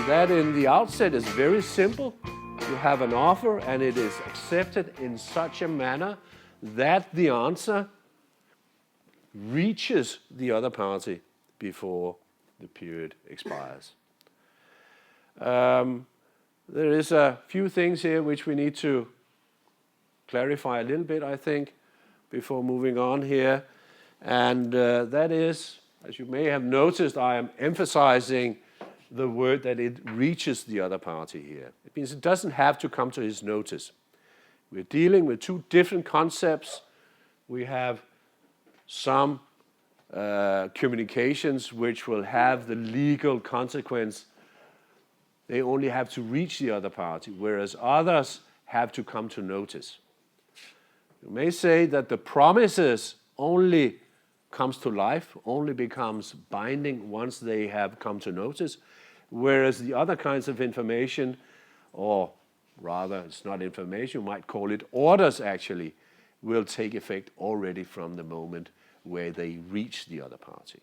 that in the outset is very simple. You have an offer and it is accepted in such a manner that the answer reaches the other party before the period expires. There is a few things here which we need to clarify a little bit, I think, before moving on here. And that is, as you may have noticed, I am emphasizing the word that it reaches the other party here. It means it doesn't have to come to his notice. We're dealing with two different concepts. We have some communications which will have the legal consequence. They only have to reach the other party, whereas others have to come to notice. You may say that the promises only comes to life, only becomes binding once they have come to notice, whereas the other kinds of information, or rather it's not information, you might call it orders actually, will take effect already from the moment where they reach the other party.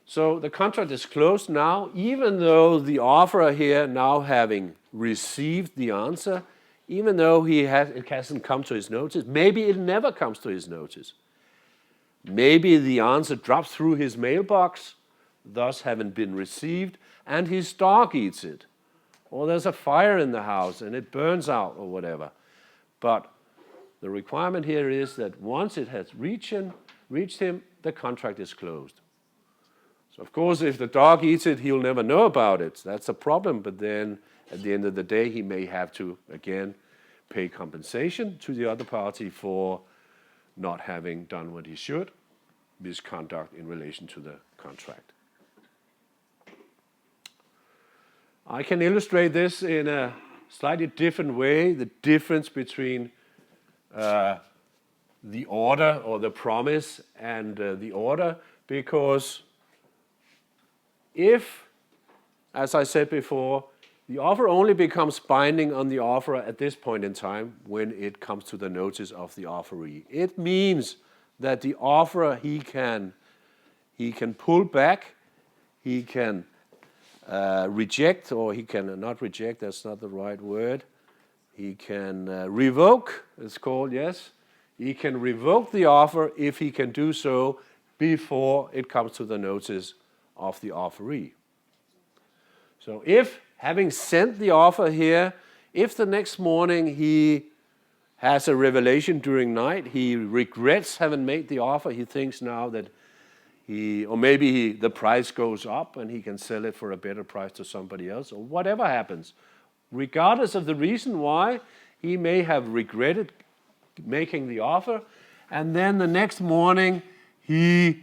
So the contract is closed now, even though the offerer here, now having received the answer, even though it hasn't come to his notice, maybe it never comes to his notice. Maybe the answer drops through his mailbox, thus haven't been received, and his dog eats it. Or there's a fire in the house and it burns out or whatever. But the requirement here is that once it has reached him, the contract is closed. So of course, if the dog eats it, he'll never know about it. That's a problem, but then at the end of the day, he may have to, again, pay compensation to the other party for not having done what he should, misconduct in relation to the contract. I can illustrate this in a slightly different way, the difference between the order or the promise and the order, because if, as I said before, the offer only becomes binding on the offerer at this point in time when it comes to the notice of the offeree. It means that the offerer, he can pull back, he can reject, or he can not reject, that's not the right word. He can revoke, it's called, yes. He can revoke the offer if he can do so before it comes to the notice of the offeree. So if, having sent the offer here, if the next morning he has a revelation during night, he regrets having made the offer, he thinks now that the price goes up and he can sell it for a better price to somebody else, or whatever happens. Regardless of the reason why, he may have regretted making the offer, and then the next morning he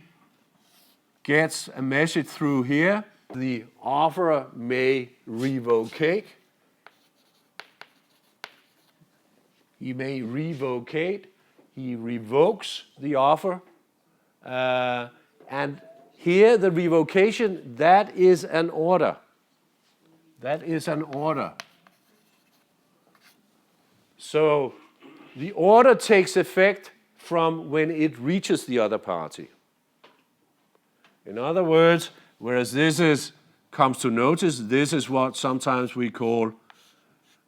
gets a message through here. The offerer may revocate. He may revocate. He revokes the offer. And here the revocation, that is an order. That is an order. So the order takes effect from when it reaches the other party. In other words, whereas this comes to notice, this is what sometimes we call,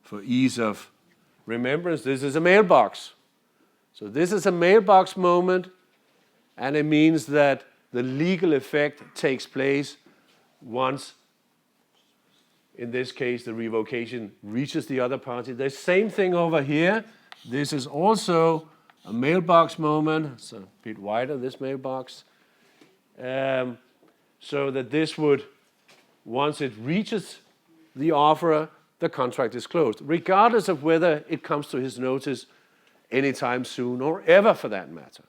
for ease of remembrance, this is a mailbox. So this is a mailbox moment, and it means that the legal effect takes place once, in this case, the revocation reaches the other party. The same thing over here. This is also a mailbox moment. It's a bit wider, this mailbox. So that this would, once it reaches the offerer, the contract is closed, regardless of whether it comes to his notice anytime soon or ever for that matter.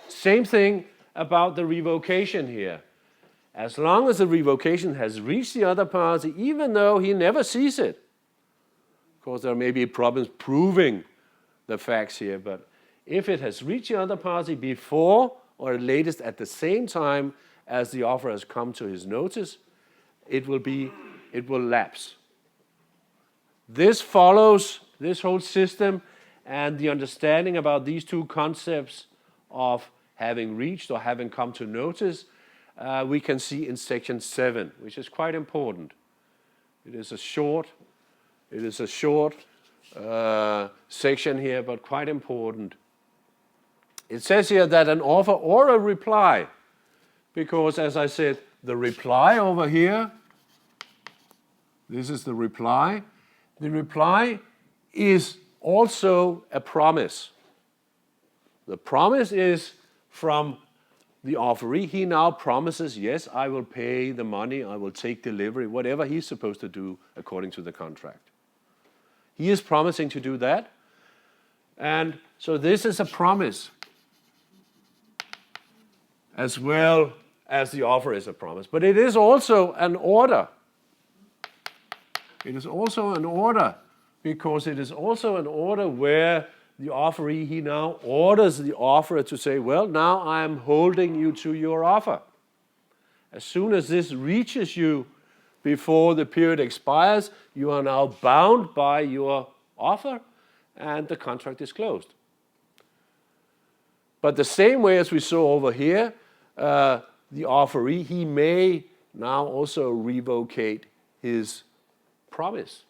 Same thing about the revocation here. As long as the revocation has reached the other party, even though he never sees it. Of course, there may be problems proving the facts here, but if it has reached the other party before or at latest at the same time as the offer has come to his notice, it will lapse. This follows this whole system, and the understanding about these two concepts of having reached or having come to notice we can see in section 7, which is quite important. It is a short section here, but quite important. It says here that an offer or a reply, because as I said, the reply over here, this is the reply. The reply is also a promise. The promise is from the offeree. He now promises, yes, I will pay the money, I will take delivery, whatever he's supposed to do according to the contract. He is promising to do that. And so this is a promise, as well as the offer is a promise. But it is also an order. It is also an order, because it is also an order where the offeree, he now orders the offerer to say, well, now I am holding you to your offer. As soon as this reaches you before the period expires, you are now bound by your offer, and the contract is closed. But the same way as we saw over here, the offeree, he may now also revocate his promise.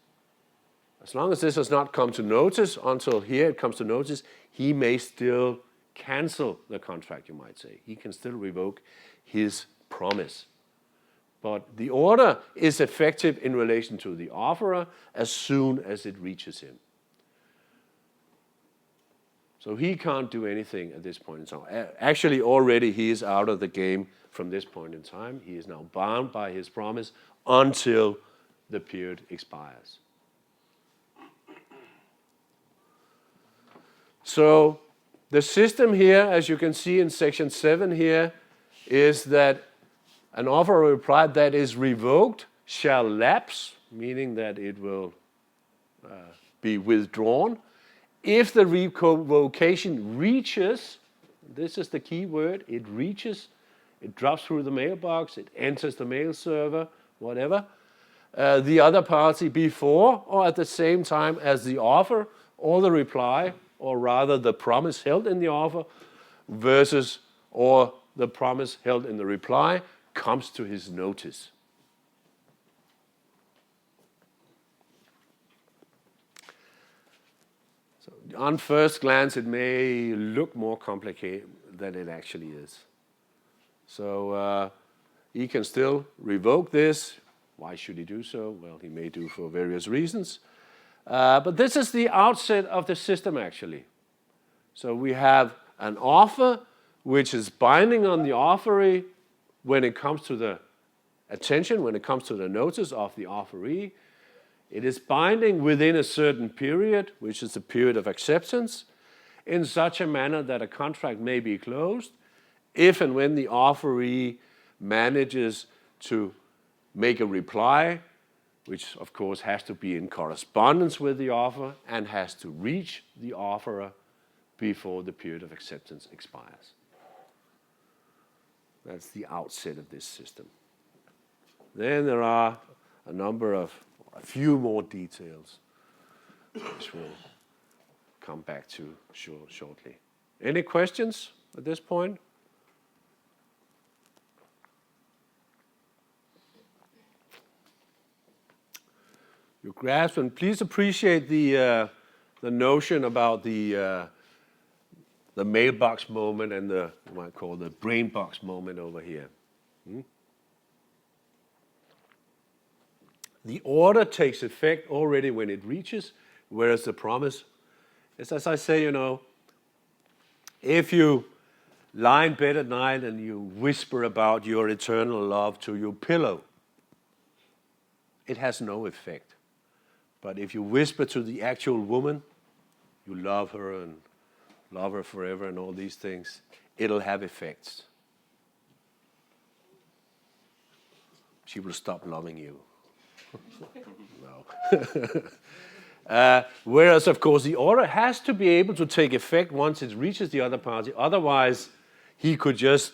As long as this has not come to notice, until here it comes to notice, he may still cancel the contract, you might say. He can still revoke his promise. But the order is effective in relation to the offerer as soon as it reaches him. So he can't do anything at this point in time. Actually, already he is out of the game from this point in time. He is now bound by his promise until the period expires. So the system here, as you can see in section 7 here, is that an offer or reply that is revoked shall lapse, meaning that it will be withdrawn, if the revocation reaches, this is the key word, it reaches, it drops through the mailbox, it enters the mail server, whatever, the other party before or at the same time as the offer or the reply, or rather the promise held in the offer versus or the promise held in the reply, comes to his notice. So on first glance, it may look more complicated than it actually is. So he can still revoke this. Why should he do so? Well, he may do for various reasons. But this is the outset of the system, actually. So we have an offer which is binding on the offeree when it comes to the attention, when it comes to the notice of the offeree. It is binding within a certain period, which is the period of acceptance, in such a manner that a contract may be closed if and when the offeree manages to make a reply, which of course has to be in correspondence with the offer and has to reach the offerer before the period of acceptance expires. That's the outset of this system. Then there are a few more details, which we'll come back to shortly. Any questions at this point? You grasp, and please appreciate the notion about the mailbox moment and the, you might call the brain box moment over here. The order takes effect already when it reaches, whereas the promise is, as I say, if you lie in bed at night and you whisper about your eternal love to your pillow, it has no effect. But if you whisper to the actual woman, you love her and love her forever and all these things, it'll have effects. She will stop loving you. No. Whereas, of course, the order has to be able to take effect once it reaches the other party. Otherwise, he could just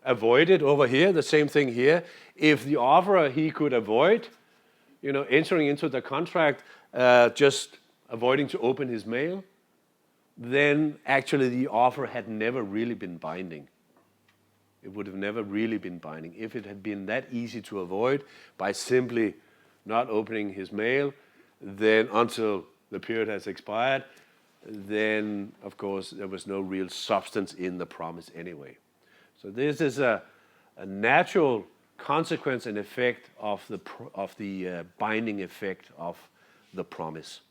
avoid it over here. The same thing here. If the offerer, he could avoid, entering into the contract, just avoiding to open his mail, then actually the offer had never really been binding. it would have never really been binding. If it had been that easy to avoid by simply not opening his mail, then until the period has expired, then of course there was no real substance in the promise anyway. So this is a natural consequence and effect of the binding effect of the promise.